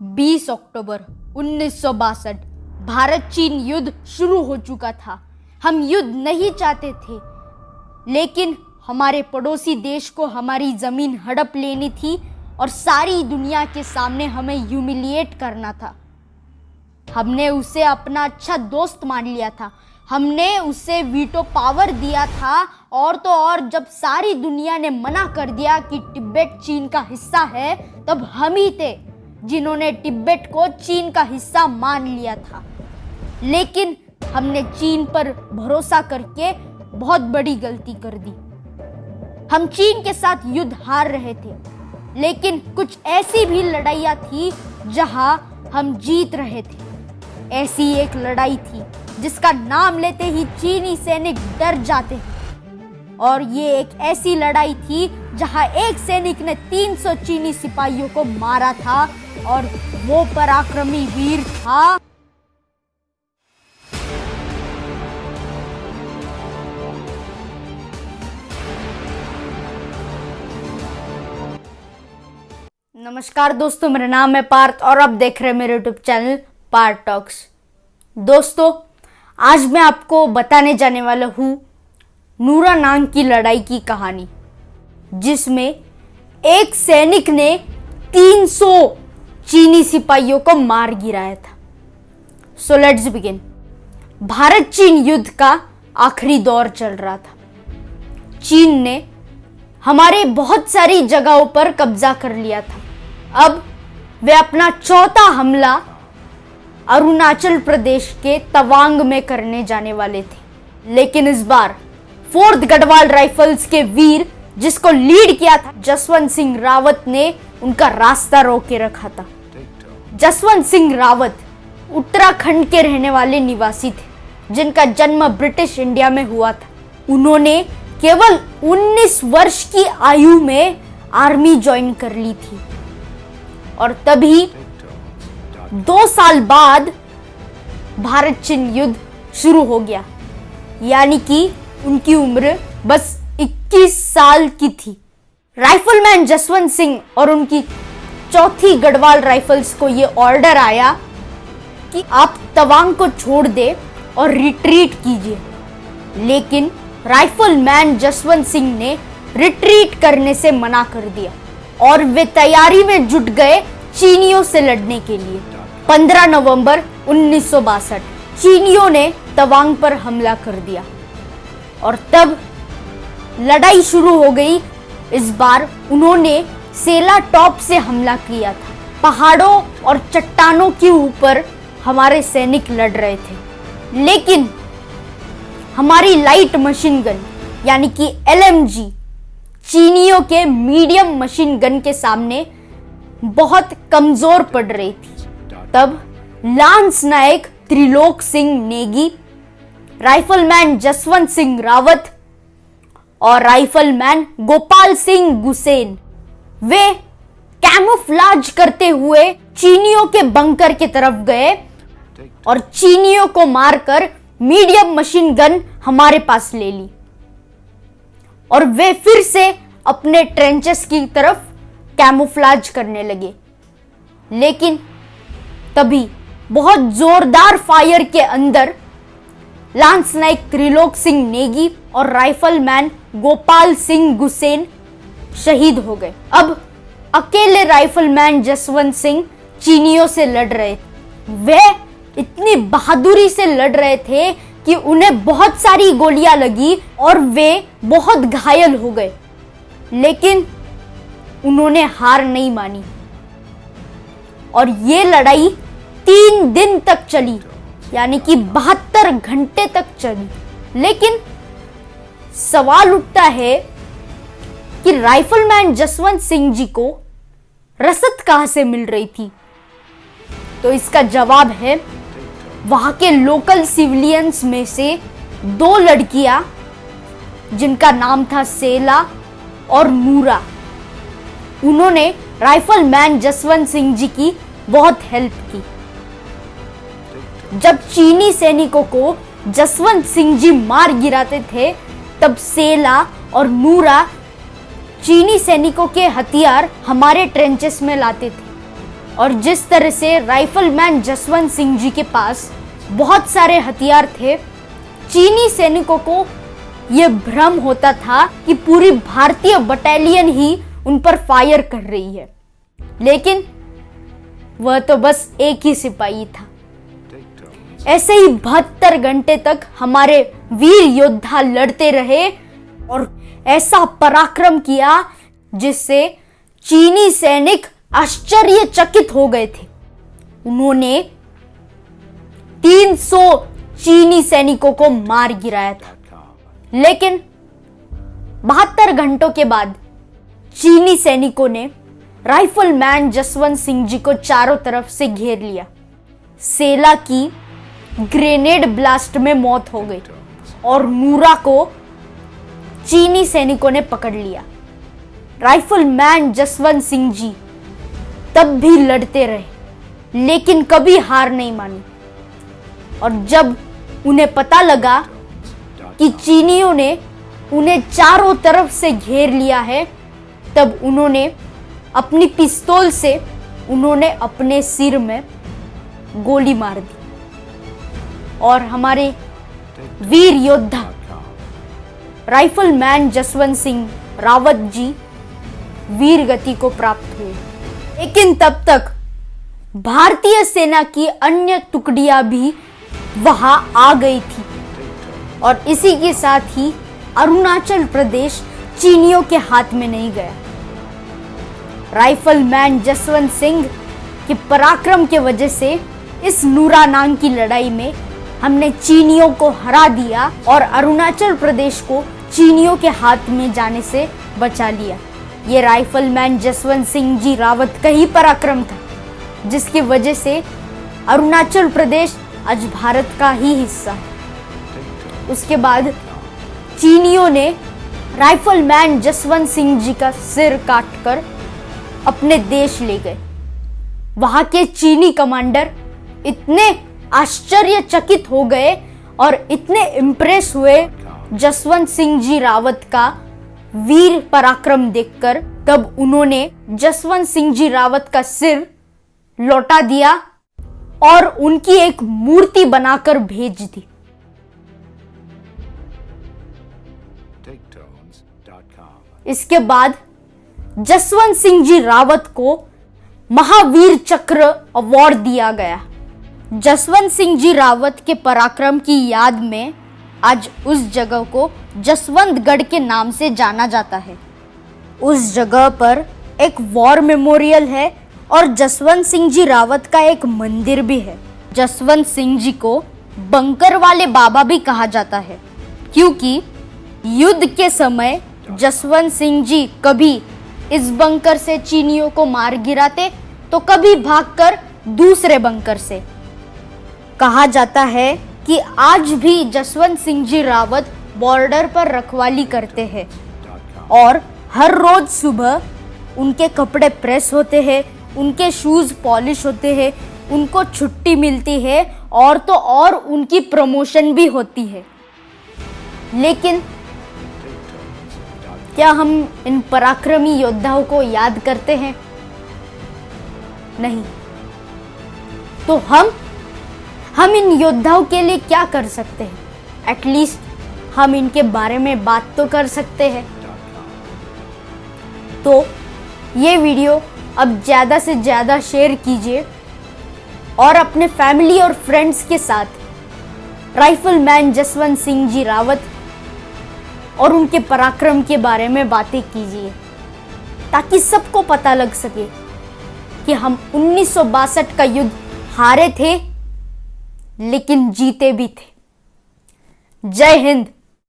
20 अक्टूबर 1962 भारत चीन युद्ध शुरू हो चुका था। हम युद्ध नहीं चाहते थे, लेकिन हमारे पड़ोसी देश को हमारी जमीन हड़प लेनी थी और सारी दुनिया के सामने हमें ह्यूमिलिएट करना था। हमने उसे अपना अच्छा दोस्त मान लिया था, हमने उसे वीटो पावर दिया था, और तो और जब सारी दुनिया ने मना कर दिया कि तिब्बत चीन का हिस्सा है, तब हम ही थे जिन्होंने तिब्बत को चीन का हिस्सा मान लिया था। लेकिन हमने चीन पर भरोसा करके बहुत बड़ी गलती कर दी। हम चीन के साथ युद्ध हार रहे थे, लेकिन कुछ ऐसी भी लड़ाइयाँ थी जहां हम जीत रहे थे। ऐसी एक लड़ाई थी जिसका नाम लेते ही चीनी सैनिक डर जाते हैं, और ये एक ऐसी लड़ाई थी जहां एक सैनिक ने 300 चीनी सिपाहियों को मारा था, और वो पराक्रमी वीर था नमस्कार दोस्तों, मेरा नाम है पार्थ और आप देख रहे हैं मेरे यूट्यूब चैनल पार्थ टॉक्स। दोस्तों, आज मैं आपको बताने जाने वाला हूँ नूरा नांग की लड़ाई की कहानी, जिसमें एक सैनिक ने 300 चीनी सिपाहियों को मार गिराया था। So let's begin. भारत चीन युद्ध का आखिरी दौर चल रहा था। चीन ने हमारे बहुत सारी जगहों पर कब्जा कर लिया था। अब वे अपना चौथा हमला अरुणाचल प्रदेश के तवांग में करने जाने वाले थे, लेकिन इस बार 4th गढ़वाल राइफल्स के वीर, जिसको लीड किया था जसवंत सिंह रावत ने, उनका रास्ता रोक के रखा था। जसवंत सिंह रावत उत्तराखंड के रहने वाले निवासी थे, जिनका जन्म ब्रिटिश इंडिया में हुआ था। उन्होंने केवल 19 वर्ष की आयु में आर्मी ज्वाइन कर ली थी, और तभी 2 साल बाद भारत चीन युद्ध शुरू हो गया, यानी कि उनकी उम्र बस 21 साल की थी। राइफलमैन जसवंत सिंह और उनकी 4थी गढ़वाल राइफल्स को यह ऑर्डर आया कि आप तवांग को छोड़ दे और रिट्रीट कीजिए, लेकिन राइफलमैन जसवंत सिंह ने रिट्रीट करने से मना कर दिया और वे तैयारी में जुट गए चीनियों से लड़ने के लिए। 15 नवंबर 1962 चीनियों ने तवांग पर हमला कर दिया, और तब लड़ाई शुरू हो गई। इस बार उन्होंने सेला टॉप से हमला किया था। पहाड़ों और चट्टानों के ऊपर हमारे सैनिक लड़ रहे थे, लेकिन हमारी लाइट मशीन गन यानी कि LMG चीनियों के मीडियम मशीन गन के सामने बहुत कमजोर पड़ रही थी। तब लांस नायक त्रिलोक सिंह नेगी, राइफलमैन जसवंत सिंह रावत और राइफलमैन गोपाल सिंह गुसेन, वे कैमोफ्लाज करते हुए चीनियों के बंकर की तरफ गए और चीनियों को मारकर मीडियम मशीन गन हमारे पास ले ली, और वे फिर से अपने ट्रेंचेस की तरफ कैमोफ्लाज करने लगे। लेकिन तभी बहुत जोरदार फायर के अंदर लांस नायक त्रिलोक सिंह नेगी और राइफलमैन गोपाल सिंह गुसेन शहीद हो गए। अब अकेले राइफलमैन जसवंत सिंह चीनियों से लड़ रहे थे। वे इतनी बहादुरी से लड़ रहे थे कि उन्हें बहुत सारी गोलियां लगी और वे बहुत घायल हो गए, लेकिन उन्होंने हार नहीं मानी, और ये लड़ाई 3 दिन तक चली, यानी कि 72 घंटे तक चली। लेकिन सवाल उठता है कि राइफलमैन जसवंत सिंह जी को रसद कहां से मिल रही थी? तो इसका जवाब है, वहां के लोकल सिविलियंस में से 2 लड़कियां, जिनका नाम था सेला और नूरा, उन्होंने राइफलमैन जसवंत सिंह जी की बहुत हेल्प की। जब चीनी सैनिकों को जसवंत सिंह जी मार गिराते थे, तब सेला और नूरा चीनी सैनिकों के हथियार हमारे ट्रेंचेस में लाते थे। और जिस तरह से राइफलमैन जसवंत सिंह जी के पास बहुत सारे हथियार थे, चीनी सैनिकों को यह भ्रम होता था कि पूरी भारतीय बटालियन ही उन पर फायर कर रही है, लेकिन वह तो बस एक ही सिपाही था। ऐसे ही 72 घंटे तक हमारे वीर योद्धा लड़ते रहे और ऐसा पराक्रम किया जिससे चीनी सैनिक आश्चर्यचकित हो गए थे। उन्होंने 300 चीनी सैनिकों को मार गिराया था, लेकिन 72 घंटों के बाद चीनी सैनिकों ने राइफलमैन जसवंत सिंह जी को चारों तरफ से घेर लिया। सेला की ग्रेनेड ब्लास्ट में मौत हो गई और नूरा को चीनी सैनिकों ने पकड़ लिया। राइफलमैन जसवंत सिंह जी तब भी लड़ते रहे, लेकिन कभी हार नहीं मानी। और जब उन्हें पता लगा कि चीनियों ने उन्हें चारों तरफ से घेर लिया है, तब उन्होंने अपनी पिस्तौल से उन्होंने अपने सिर में गोली मार दी और हमारे वीर योद्धा राइफलमैन जसवंत सिंह रावत जी वीर गति को प्राप्त हुए। लेकिन तब तक भारतीय सेना की अन्य टुकड़ियां भी वहां आ गई थी और इसी के साथ ही अरुणाचल प्रदेश चीनियों के हाथ में नहीं गया। राइफलमैन जसवंत सिंह के पराक्रम के वजह से इस नूरानांग की लड़ाई में हमने चीनियों को हरा दिया और अरुणाचल प्रदेश को चीनियों के हाथ में जाने से बचा लिया। ये राइफलमैन जसवंत सिंह जी रावत का ही पराक्रम था, जिसकी वजह से अरुणाचल प्रदेश आज भारत का ही हिस्सा है। उसके बाद चीनियों ने राइफलमैन जसवंत सिंह जी का सिर काटकर अपने देश ले गए। वहां के चीनी कमांडर इतने आश्चर्यचकित हो गए और इतने इम्प्रेस हुए जसवंत सिंह जी रावत का वीर पराक्रम देखकर, तब उन्होंने जसवंत सिंह जी रावत का सिर लौटा दिया और उनकी एक मूर्ति बनाकर भेज दी। इसके बाद जसवंत सिंह जी रावत को महावीर चक्र अवार्ड दिया गया। जसवंत सिंह जी रावत के पराक्रम की याद में आज उस जगह को जसवंतगढ़ के नाम से जाना जाता है। उस जगह पर एक वॉर मेमोरियल है और जसवंत सिंह जी रावत का एक मंदिर भी है। जसवंत सिंह जी को बंकर वाले बाबा भी कहा जाता है, क्योंकि युद्ध के समय जसवंत सिंह जी कभी इस बंकर से चीनियों को मार गिराते तो कभी भागकर दूसरे बंकर से। कहा जाता है कि आज भी जसवंत सिंह जी रावत बॉर्डर पर रखवाली करते हैं और हर रोज सुबह उनके कपड़े प्रेस होते हैं, उनके शूज पॉलिश होते हैं, उनको छुट्टी मिलती है और तो और उनकी प्रमोशन भी होती है। लेकिन क्या हम इन पराक्रमी योद्धाओं को याद करते हैं? नहीं। तो हम इन योद्धाओं के लिए क्या कर सकते हैं? एटलीस्ट हम इनके बारे में बात तो कर सकते हैं। तो ये वीडियो अब ज़्यादा से ज़्यादा शेयर कीजिए और अपने फैमिली और फ्रेंड्स के साथ राइफलमैन जसवंत सिंह जी रावत और उनके पराक्रम के बारे में बातें कीजिए, ताकि सबको पता लग सके कि हम 1962 का युद्ध हारे थे लेकिन जीते भी थे। जय हिंद।